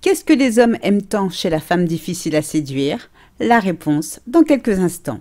Qu'est-ce que les hommes aiment tant chez la femme difficile à séduire? La réponse dans quelques instants.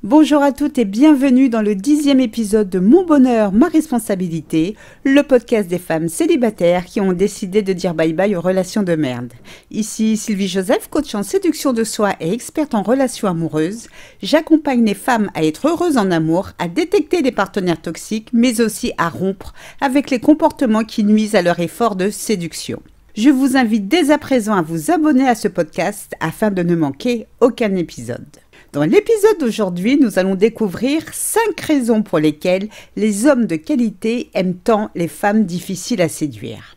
Bonjour à toutes et bienvenue dans le 10e épisode de Mon bonheur, ma responsabilité, le podcast des femmes célibataires qui ont décidé de dire bye-bye aux relations de merde. Ici Sylvie Joseph, coach en séduction de soi et experte en relations amoureuses. J'accompagne les femmes à être heureuses en amour, à détecter les partenaires toxiques, mais aussi à rompre avec les comportements qui nuisent à leur effort de séduction. Je vous invite dès à présent à vous abonner à ce podcast afin de ne manquer aucun épisode. Dans l'épisode d'aujourd'hui, nous allons découvrir 5 raisons pour lesquelles les hommes de qualité aiment tant les femmes difficiles à séduire.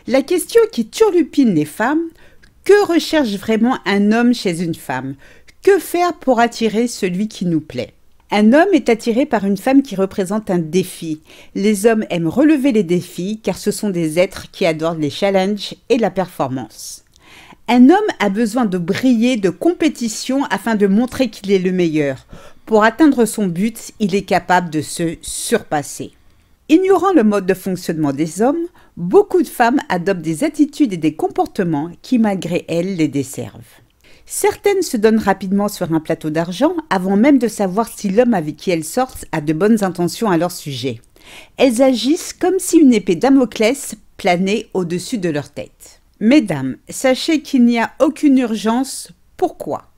La question qui turlupine les femmes, que recherche vraiment un homme chez une femme? Que faire pour attirer celui qui nous plaît? Un homme est attiré par une femme qui représente un défi. Les hommes aiment relever les défis car ce sont des êtres qui adorent les challenges et la performance. Un homme a besoin de briller, de compétition afin de montrer qu'il est le meilleur. Pour atteindre son but, il est capable de se surpasser. Ignorant le mode de fonctionnement des hommes, beaucoup de femmes adoptent des attitudes et des comportements qui, malgré elles, les desservent. Certaines se donnent rapidement sur un plateau d'argent avant même de savoir si l'homme avec qui elles sortent a de bonnes intentions à leur sujet. Elles agissent comme si une épée Damoclès planait au-dessus de leur tête. Mesdames, sachez qu'il n'y a aucune urgence. Pourquoi?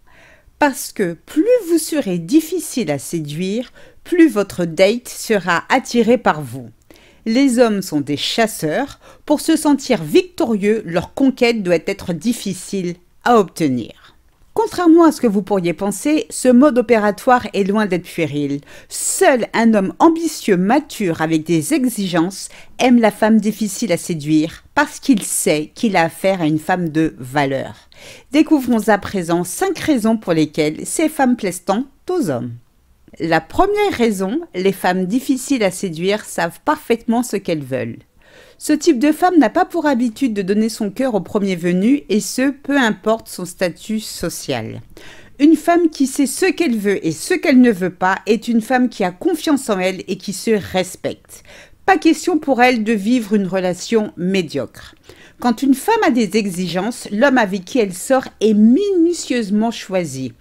Parce que plus vous serez difficile à séduire, plus votre date sera attiré par vous. Les hommes sont des chasseurs. Pour se sentir victorieux, leur conquête doit être difficile à obtenir. Contrairement à ce que vous pourriez penser, ce mode opératoire est loin d'être puéril. Seul un homme ambitieux, mature, avec des exigences, aime la femme difficile à séduire parce qu'il sait qu'il a affaire à une femme de valeur. Découvrons à présent 5 raisons pour lesquelles ces femmes plaisent tant aux hommes. La première raison, les femmes difficiles à séduire savent parfaitement ce qu'elles veulent. Ce type de femme n'a pas pour habitude de donner son cœur au premier venu et ce, peu importe son statut social. Une femme qui sait ce qu'elle veut et ce qu'elle ne veut pas est une femme qui a confiance en elle et qui se respecte. Pas question pour elle de vivre une relation médiocre. Quand une femme a des exigences, l'homme avec qui elle sort est minutieusement choisi.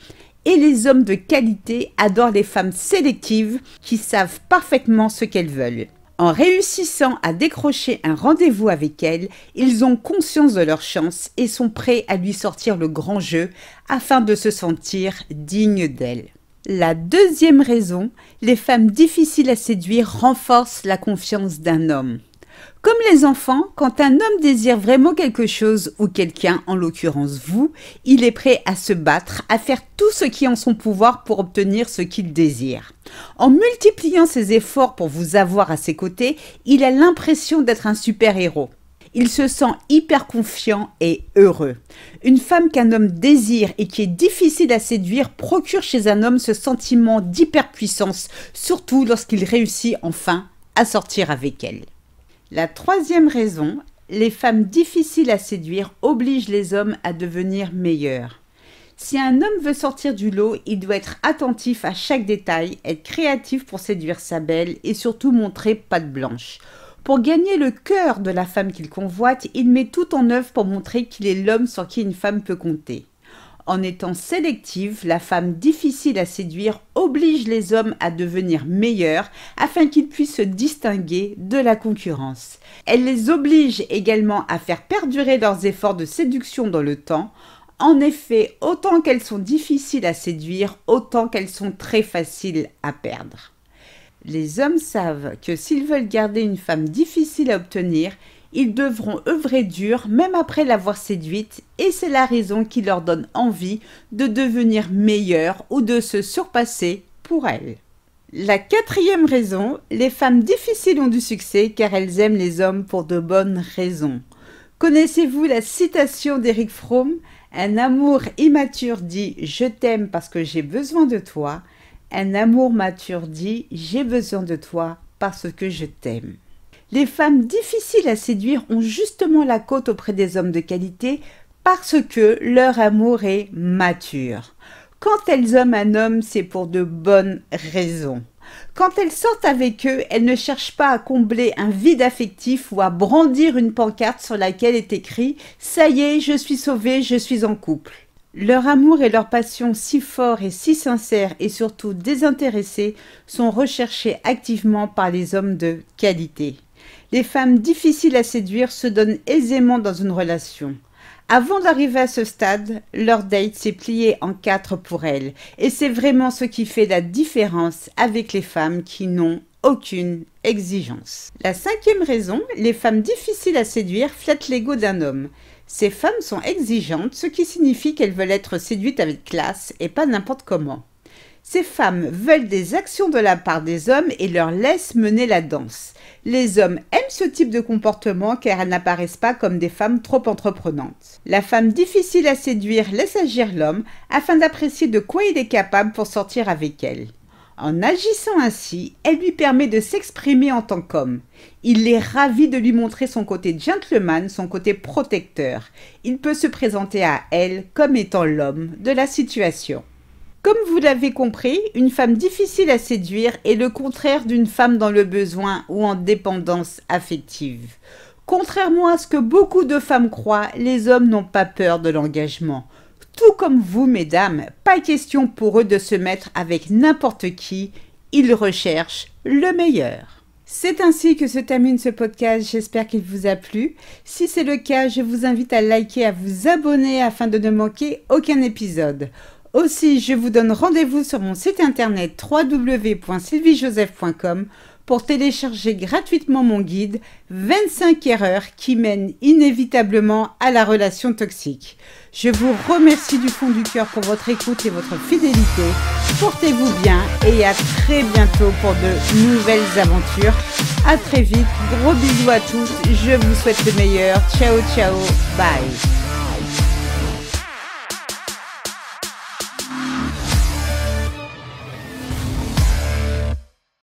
Et les hommes de qualité adorent les femmes sélectives qui savent parfaitement ce qu'elles veulent. En réussissant à décrocher un rendez-vous avec elle, ils ont conscience de leur chance et sont prêts à lui sortir le grand jeu afin de se sentir dignes d'elle. La deuxième raison, les femmes difficiles à séduire renforcent la confiance d'un homme. Comme les enfants, quand un homme désire vraiment quelque chose ou quelqu'un, en l'occurrence vous, il est prêt à se battre, à faire tout ce qui est en son pouvoir pour obtenir ce qu'il désire. En multipliant ses efforts pour vous avoir à ses côtés, il a l'impression d'être un super-héros. Il se sent hyper confiant et heureux. Une femme qu'un homme désire et qui est difficile à séduire procure chez un homme ce sentiment d'hyperpuissance, surtout lorsqu'il réussit enfin à sortir avec elle. La troisième raison, les femmes difficiles à séduire obligent les hommes à devenir meilleurs. Si un homme veut sortir du lot, il doit être attentif à chaque détail, être créatif pour séduire sa belle et surtout montrer patte blanche. Pour gagner le cœur de la femme qu'il convoite, il met tout en œuvre pour montrer qu'il est l'homme sur qui une femme peut compter. En étant sélective, la femme difficile à séduire oblige les hommes à devenir meilleurs afin qu'ils puissent se distinguer de la concurrence. Elle les oblige également à faire perdurer leurs efforts de séduction dans le temps. En effet, autant qu'elles sont difficiles à séduire, autant qu'elles sont très faciles à perdre. Les hommes savent que s'ils veulent garder une femme difficile à obtenir, ils devront œuvrer dur même après l'avoir séduite et c'est la raison qui leur donne envie de devenir meilleurs ou de se surpasser pour elle. La quatrième raison, les femmes difficiles ont du succès car elles aiment les hommes pour de bonnes raisons. Connaissez-vous la citation d'Eric Fromm? Un amour immature dit « Je t'aime parce que j'ai besoin de toi ». Un amour mature dit « J'ai besoin de toi parce que je t'aime ». Les femmes difficiles à séduire ont justement la cote auprès des hommes de qualité parce que leur amour est mature. Quand elles aiment un homme, c'est pour de bonnes raisons. Quand elles sortent avec eux, elles ne cherchent pas à combler un vide affectif ou à brandir une pancarte sur laquelle est écrit « Ça y est, je suis sauvée, je suis en couple ». Leur amour et leur passion si forts et si sincères et surtout désintéressés sont recherchés activement par les hommes de qualité. Les femmes difficiles à séduire se donnent aisément dans une relation. Avant d'arriver à ce stade, leur date s'est plié en 4 pour elles. Et c'est vraiment ce qui fait la différence avec les femmes qui n'ont aucune exigence. La 5e raison, les femmes difficiles à séduire flattent l'ego d'un homme. Ces femmes sont exigeantes, ce qui signifie qu'elles veulent être séduites avec classe et pas n'importe comment. Ces femmes veulent des actions de la part des hommes et leur laissent mener la danse. Les hommes aiment ce type de comportement car elles n'apparaissent pas comme des femmes trop entreprenantes. La femme difficile à séduire laisse agir l'homme afin d'apprécier de quoi il est capable pour sortir avec elle. En agissant ainsi, elle lui permet de s'exprimer en tant qu'homme. Il est ravi de lui montrer son côté gentleman, son côté protecteur. Il peut se présenter à elle comme étant l'homme de la situation. Comme vous l'avez compris, une femme difficile à séduire est le contraire d'une femme dans le besoin ou en dépendance affective. Contrairement à ce que beaucoup de femmes croient, les hommes n'ont pas peur de l'engagement. Tout comme vous, mesdames, pas question pour eux de se mettre avec n'importe qui, ils recherchent le meilleur. C'est ainsi que se termine ce podcast, j'espère qu'il vous a plu. Si c'est le cas, je vous invite à liker, à vous abonner afin de ne manquer aucun épisode. Aussi, je vous donne rendez-vous sur mon site internet www.sylviejoseph.com pour télécharger gratuitement mon guide 25 erreurs qui mènent inévitablement à la relation toxique. Je vous remercie du fond du cœur pour votre écoute et votre fidélité. Portez-vous bien et à très bientôt pour de nouvelles aventures. À très vite, gros bisous à tous, je vous souhaite le meilleur. Ciao, ciao, bye.